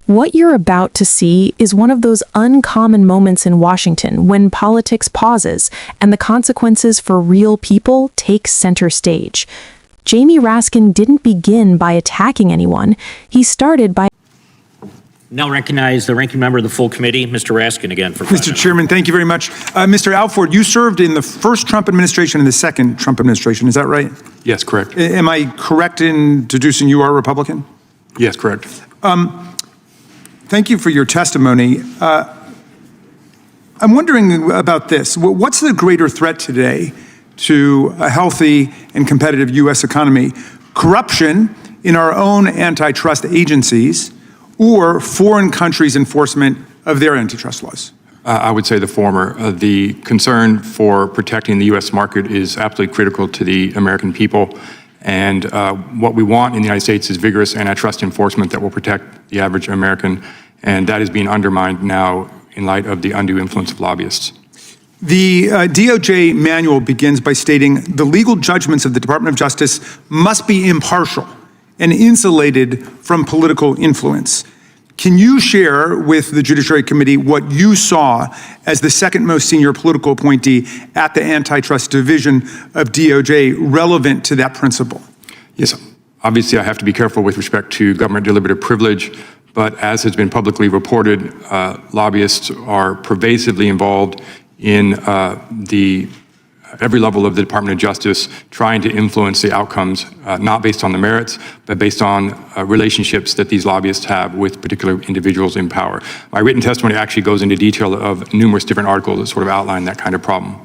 What you're about to see is one of those uncommon moments in Washington when politics pauses and the consequences for real people take center stage. Jamie Raskin didn't begin by attacking anyone. He started by Now recognize the ranking member of the full committee, Mr. Raskin, again for 5 Mr. minutes. Chairman, thank you very much. Mr. Alford, you served in the first Trump administration and the second Trump administration. Is that right? Yes, correct. Am I correct in deducing you are a Republican? Yes, correct. Thank you for your testimony. I'm wondering about this. What's the greater threat today to a healthy and competitive U.S. economy? Corruption in our own antitrust agencies or foreign countries' enforcement of their antitrust laws? I would say the former. The concern for protecting the U.S. market is absolutely critical to the American people. And what we want in the United States is vigorous antitrust enforcement that will protect the average American. And that is being undermined now in light of the undue influence of lobbyists. The DOJ manual begins by stating the legal judgments of the Department of Justice must be impartial and insulated from political influence. Can you share with the Judiciary Committee what you saw as the second most senior political appointee at the Antitrust Division of DOJ relevant to that principle? Yes, obviously I have to be careful with respect to government deliberative privilege, but as has been publicly reported, lobbyists are pervasively involved in every level of the Department of Justice, trying to influence the outcomes, not based on the merits, but based on relationships that these lobbyists have with particular individuals in power. My written testimony actually goes into detail of numerous different articles that sort of outline that kind of problem.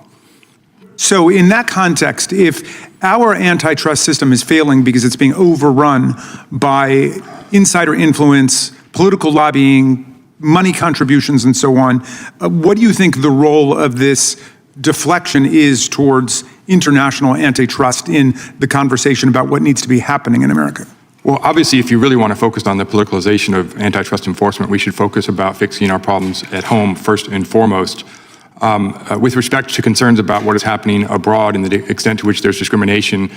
So in that context, if our antitrust system is failing because it's being overrun by insider influence, political lobbying, money contributions, and so on, what do you think the role of this deflection is towards international antitrust in the conversation about what needs to be happening in America? Well, obviously, if you really want to focus on the politicalization of antitrust enforcement, we should focus about fixing our problems at home first and foremost. With respect to concerns about what is happening abroad and the extent to which there's discrimination,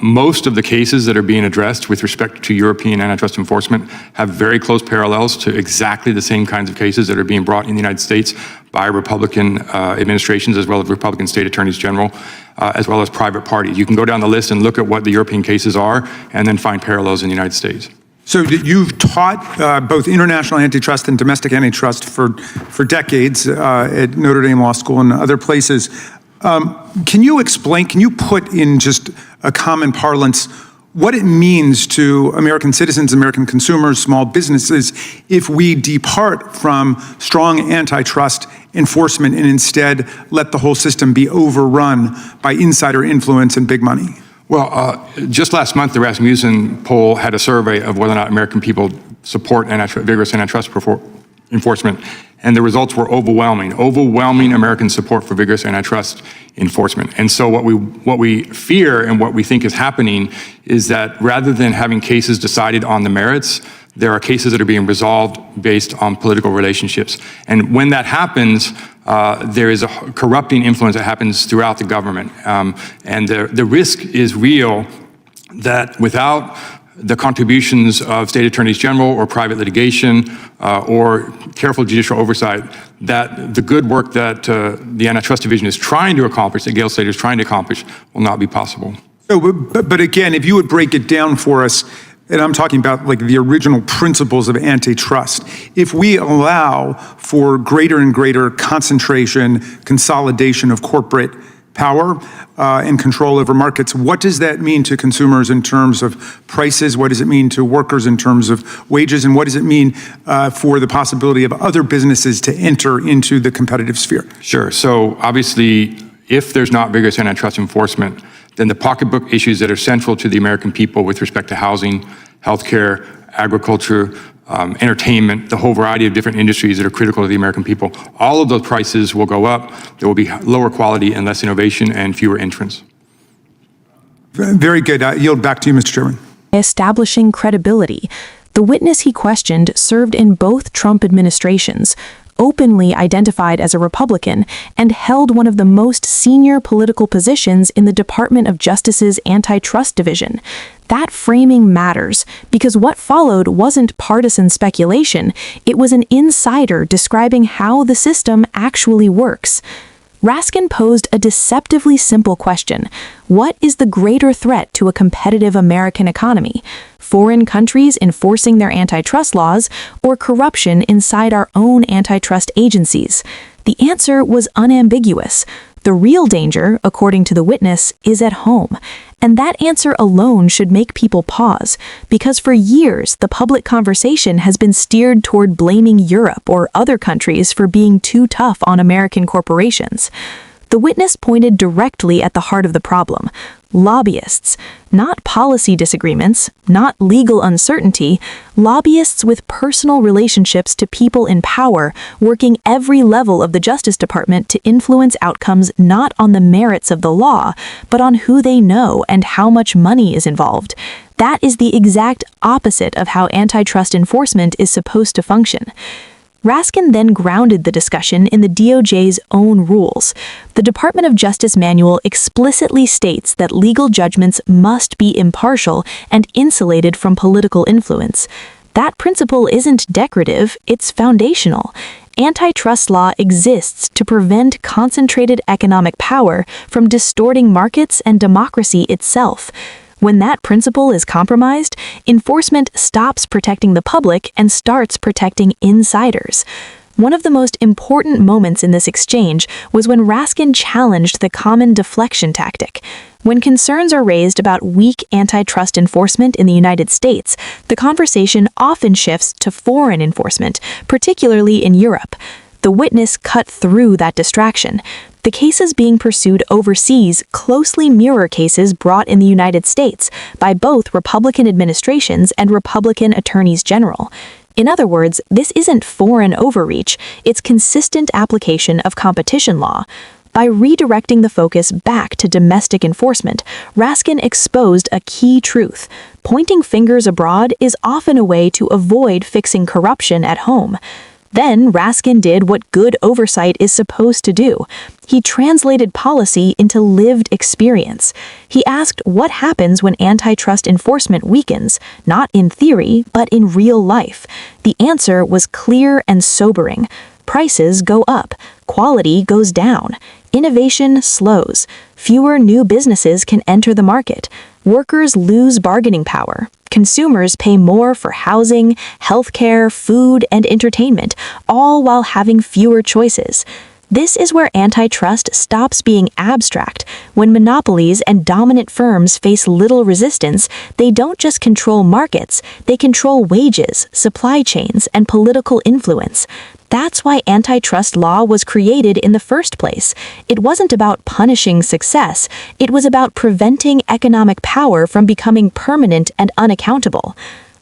most of the cases that are being addressed with respect to European antitrust enforcement have very close parallels to exactly the same kinds of cases that are being brought in the United States by Republican administrations, as well as Republican state attorneys general, as well as private parties. You can go down the list and look at what the European cases are and then find parallels in the United States. So you've taught both international antitrust and domestic antitrust for decades at Notre Dame Law School and other places. Can you explain, can you put in just a common parlance what it means to American citizens, American consumers, small businesses, if we depart from strong antitrust enforcement and instead let the whole system be overrun by insider influence and big money? Well, just last month, the Rasmussen poll had a survey of whether or not American people support vigorous antitrust enforcement, and the results were overwhelming. Overwhelming American support for vigorous antitrust enforcement. And so what we fear and what we think is happening is that rather than having cases decided on the merits, there are cases that are being resolved based on political relationships. And when that happens, there is a corrupting influence that happens throughout the government. And the risk is real that without the contributions of state attorneys general or private litigation or careful judicial oversight, that the good work that the Antitrust Division is trying to accomplish, that Gail Slater is trying to accomplish, will not be possible. So, but again, if you would break it down for us, and I'm talking about like the original principles of antitrust. If we allow for greater and greater concentration, consolidation of corporate power and control over markets, what does that mean to consumers in terms of prices? What does it mean to workers in terms of wages? And what does it mean for the possibility of other businesses to enter into the competitive sphere? Sure. So obviously, if there's not vigorous antitrust enforcement, then the pocketbook issues that are central to the American people with respect to housing, healthcare, agriculture, entertainment, the whole variety of different industries that are critical to the American people, all of those prices will go up. There will be lower quality and less innovation and fewer entrants. Very good. I yield back to you, Mr. Chairman. Establishing credibility. The witness he questioned served in both Trump administrations, openly identified as a Republican, and held one of the most senior political positions in the Department of Justice's Antitrust Division. That framing matters because what followed wasn't partisan speculation, it was an insider describing how the system actually works. Raskin posed a deceptively simple question. What is the greater threat to a competitive American economy? Foreign countries enforcing their antitrust laws or corruption inside our own antitrust agencies? The answer was unambiguous. The real danger, according to the witness, is at home. And that answer alone should make people pause, because for years the public conversation has been steered toward blaming Europe or other countries for being too tough on American corporations. The witness pointed directly at the heart of the problem: lobbyists. Not policy disagreements, not legal uncertainty, lobbyists with personal relationships to people in power, working every level of the Justice Department to influence outcomes not on the merits of the law, but on who they know and how much money is involved. That is the exact opposite of how antitrust enforcement is supposed to function. Raskin then grounded the discussion in the DOJ's own rules. The Department of Justice manual explicitly states that legal judgments must be impartial and insulated from political influence. That principle isn't decorative, it's foundational. Antitrust law exists to prevent concentrated economic power from distorting markets and democracy itself. When that principle is compromised, enforcement stops protecting the public and starts protecting insiders. One of the most important moments in this exchange was when Raskin challenged the common deflection tactic. When concerns are raised about weak antitrust enforcement in the United States, the conversation often shifts to foreign enforcement, particularly in Europe. The witness cut through that distraction. The cases being pursued overseas closely mirror cases brought in the United States by both Republican administrations and Republican attorneys general. In other words, this isn't foreign overreach, it's consistent application of competition law. By redirecting the focus back to domestic enforcement, Raskin exposed a key truth. Pointing fingers abroad is often a way to avoid fixing corruption at home. Then Raskin did what good oversight is supposed to do. He translated policy into lived experience. He asked what happens when antitrust enforcement weakens, not in theory, but in real life. The answer was clear and sobering. Prices go up, quality goes down, innovation slows, fewer new businesses can enter the market, workers lose bargaining power, consumers pay more for housing, healthcare, food, and entertainment, all while having fewer choices. This is where antitrust stops being abstract. When monopolies and dominant firms face little resistance, they don't just control markets, they control wages, supply chains, and political influence. That's why antitrust law was created in the first place. It wasn't about punishing success, it was about preventing economic power from becoming permanent and unaccountable.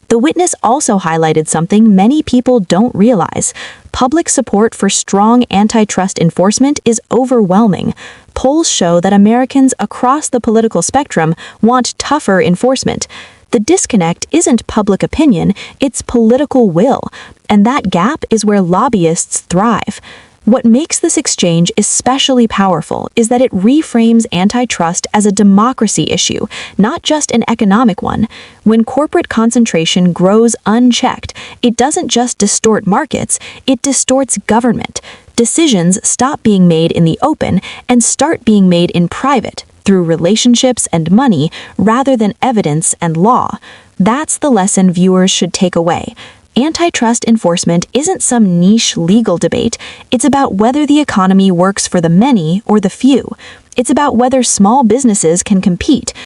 The witness also highlighted something many people don't realize. Public support for strong antitrust enforcement is overwhelming. Polls show that Americans across the political spectrum want tougher enforcement. The disconnect isn't public opinion, it's political will, and that gap is where lobbyists thrive. What makes this exchange especially powerful is that it reframes antitrust as a democracy issue, not just an economic one. When corporate concentration grows unchecked, it doesn't just distort markets, it distorts government. Decisions stop being made in the open and start being made in private, through relationships and money rather than evidence and law. That's the lesson viewers should take away. Antitrust enforcement isn't some niche legal debate. It's about whether the economy works for the many or the few. It's about whether small businesses can compete